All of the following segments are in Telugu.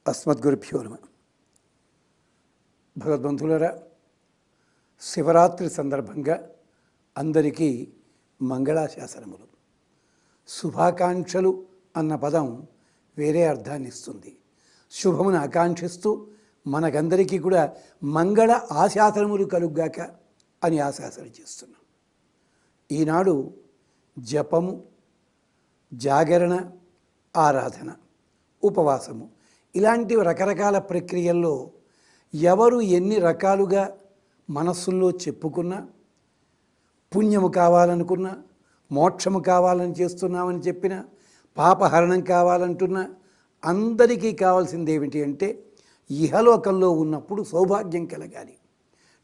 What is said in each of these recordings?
అస్మద్గురుభ్యో నమః. భగవద్బంధువులారా, శివరాత్రి సందర్భంగా అందరికీ మంగళాశాసనములు. శుభాకాంక్షలు అన్న పదం వేరే అర్థాన్ని ఇస్తుంది. శుభమును ఆకాంక్షిస్తూ మనకందరికీ కూడా మంగళ ఆశాసనములు కలుగ్గాక అని ఆశాసన చేస్తున్నాం. ఈనాడు జపము, జాగరణ, ఆరాధన, ఉపవాసము ఇలాంటి రకరకాల ప్రక్రియల్లో ఎవరు ఎన్ని రకాలుగా మనస్సుల్లో చెప్పుకున్నా, పుణ్యము కావాలనుకున్నా, మోక్షము కావాలని చేస్తున్నామని చెప్పినా, పాపహరణం కావాలంటున్నా, అందరికీ కావాల్సింది ఏమిటి అంటే ఇహలోకంలో ఉన్నప్పుడు సౌభాగ్యం కలగాలి,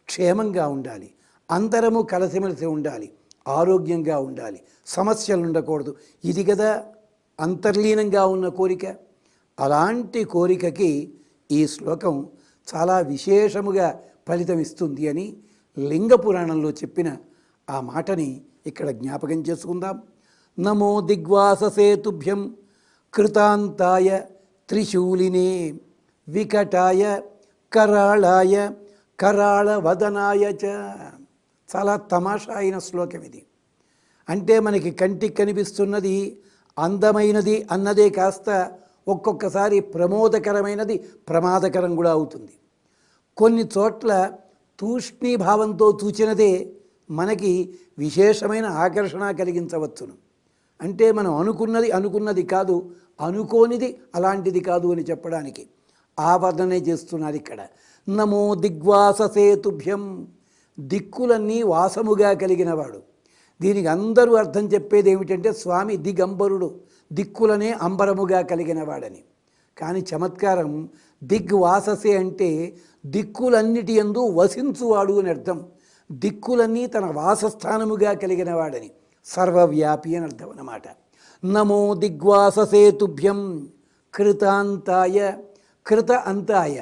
క్షేమంగా ఉండాలి, అందరము కలిసిమెలిసి ఉండాలి, ఆరోగ్యంగా ఉండాలి, సమస్యలు ఉండకూడదు. ఇది కదా అంతర్లీనంగా ఉన్న కోరిక. అలాంటి కోరికకి ఈ శ్లోకం చాలా విశేషముగా ఫలితం ఇస్తుంది అని లింగ పురాణంలో చెప్పిన ఆ మాటని ఇక్కడ జ్ఞాపకం చేసుకుందాం. నమో దిగ్వాససేతుభ్యం కృతాంతాయ త్రిశూలినే వికటాయ కరాళాయ కరాళవదనాయ చ. చాలా తమాషా అయిన శ్లోకం ఇది. అంటే మనకి కంటికి కనిపిస్తున్నది అందమైనది అన్నదే కాస్త ఒక్కొక్కసారి ప్రమోదకరమైనది ప్రమాదకరం కూడా అవుతుంది. కొన్ని చోట్ల తూష్ణీభావంతో చూచినదే మనకి విశేషమైన ఆకర్షణ కలిగించవచ్చును. అంటే మనం అనుకున్నది కాదు, అనుకోనిది అలాంటిది కాదు అని చెప్పడానికి ఆ వర్ణనే చేస్తున్నారు ఇక్కడ. నమో దిగ్వాససేతుభ్యం, దిక్కులన్నీ వాసముగా కలిగినవాడు. దీనికి అందరూ అర్థం చెప్పేది ఏమిటంటే స్వామి దిగంబరుడు, దిక్కులనే అంబరముగా కలిగినవాడని. కానీ చమత్కారం, దిగ్వాససే అంటే దిక్కులన్నిటి యందు వసించువాడు అని అర్థం. దిక్కులన్నీ తన వాసస్థానముగా కలిగినవాడని, సర్వవ్యాపి అని అర్థం అన్నమాట. నమో దిగ్వాససేతుభ్యం కృతాంతాయ. కృత అంతాయ,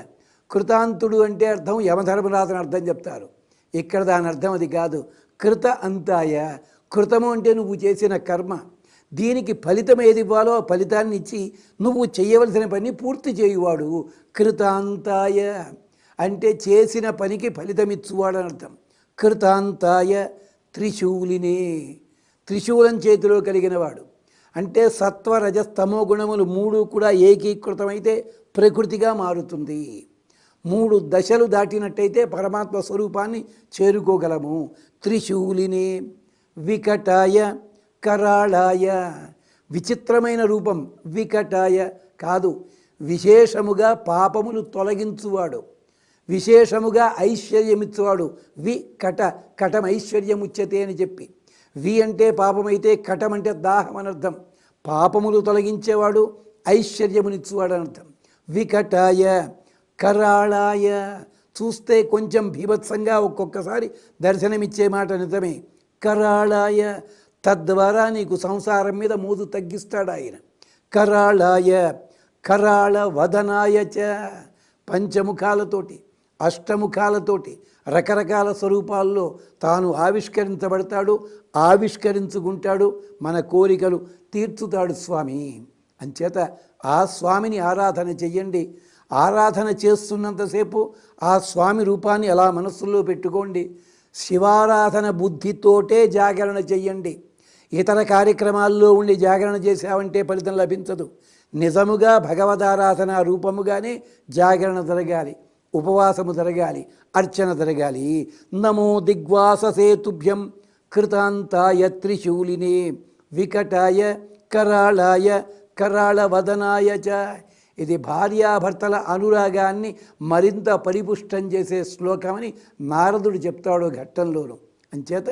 కృతాంతుడు అంటే అర్థం యమధర్మరాజుని అర్థం చెప్తారు. ఇక్కడ దాని అర్థం అది కాదు. కృత అంతాయ, కృతము అంటే నువ్వు చేసిన కర్మ, దీనికి ఫలితం ఏది ఇవ్వాలో ఆ ఫలితాన్ని ఇచ్చి నువ్వు చేయవలసిన పని పూర్తి చేయువాడు. కృతాంతాయ అంటే చేసిన పనికి ఫలితం ఇచ్చువాడు అని అర్థం. కృతాంతాయ త్రిశూలినే, త్రిశూలం చేతిలో కలిగినవాడు. అంటే సత్వ రజస్తమో గుణములు మూడు కూడా ఏకీకృతమైతే ప్రకృతిగా మారుతుంది. 3 దశలు దాటినట్టయితే పరమాత్మ స్వరూపాన్ని చేరుకోగలము. త్రిశూలినే వికటాయ కరాళాయ, విచిత్రమైన రూపం. వికటాయ కాదు, విశేషముగా పాపములు తొలగించువాడు, విశేషముగా ఐశ్వర్యమిచ్చువాడు. కట, కటం ఐశ్వర్యముచ్యతే అని చెప్పి, వి అంటే పాపమైతే కటం అంటే దాహం అనర్థం. పాపములు తొలగించేవాడు, ఐశ్వర్యమునిచ్చువాడు అనర్థం. వికటాయ కరాళాయ, చూస్తే కొంచెం భీభత్సంగా ఒక్కొక్కసారి దర్శనమిచ్చే మాట నిజమే. కరాళాయ, తద్వారా నీకు సంసారం మీద మోజు తగ్గిస్తాడు ఆయన. కరాళాయ కరాళ వదనాయ చ, పంచముఖాలతోటి అష్టముఖాలతోటి రకరకాల స్వరూపాల్లో తాను ఆవిష్కరించబడతాడు, ఆవిష్కరించుకుంటాడు, మన కోరికలు తీర్చుతాడు స్వామి. అంచేత ఆ స్వామిని ఆరాధన చెయ్యండి. ఆరాధన చేస్తున్నంతసేపు ఆ స్వామి రూపాన్ని అలా మనస్సులో పెట్టుకోండి. శివారాధన బుద్ధితోటే జాగరణ చెయ్యండి. ఇతర కార్యక్రమాల్లో ఉండి జాగరణ చేశావంటే ఫలితం లభించదు. నిజముగా భగవదారాధన రూపముగానే జాగరణ జరగాలి, ఉపవాసము జరగాలి, అర్చన జరగాలి. నమో దిగ్వాససేతుభ్యం కృతాంతాయ త్రిశూలినే వికటాయ కరాళాయ కరాళవదనాయ చ. ఇది భార్యాభర్తల అనురాగాన్ని మరింత పరిపుష్టం చేసే శ్లోకమని నారదుడు చెప్తాడు ఘట్టంలోను. అంచేత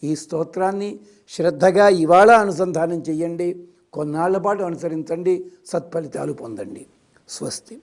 ఈ స్తోత్రాన్ని శ్రద్ధగా ఇవాళ అనుసంధానం చెయ్యండి, కొన్నాళ్ల పాటు అనుసరించండి, సత్ఫలితాలు పొందండి. స్వస్తి.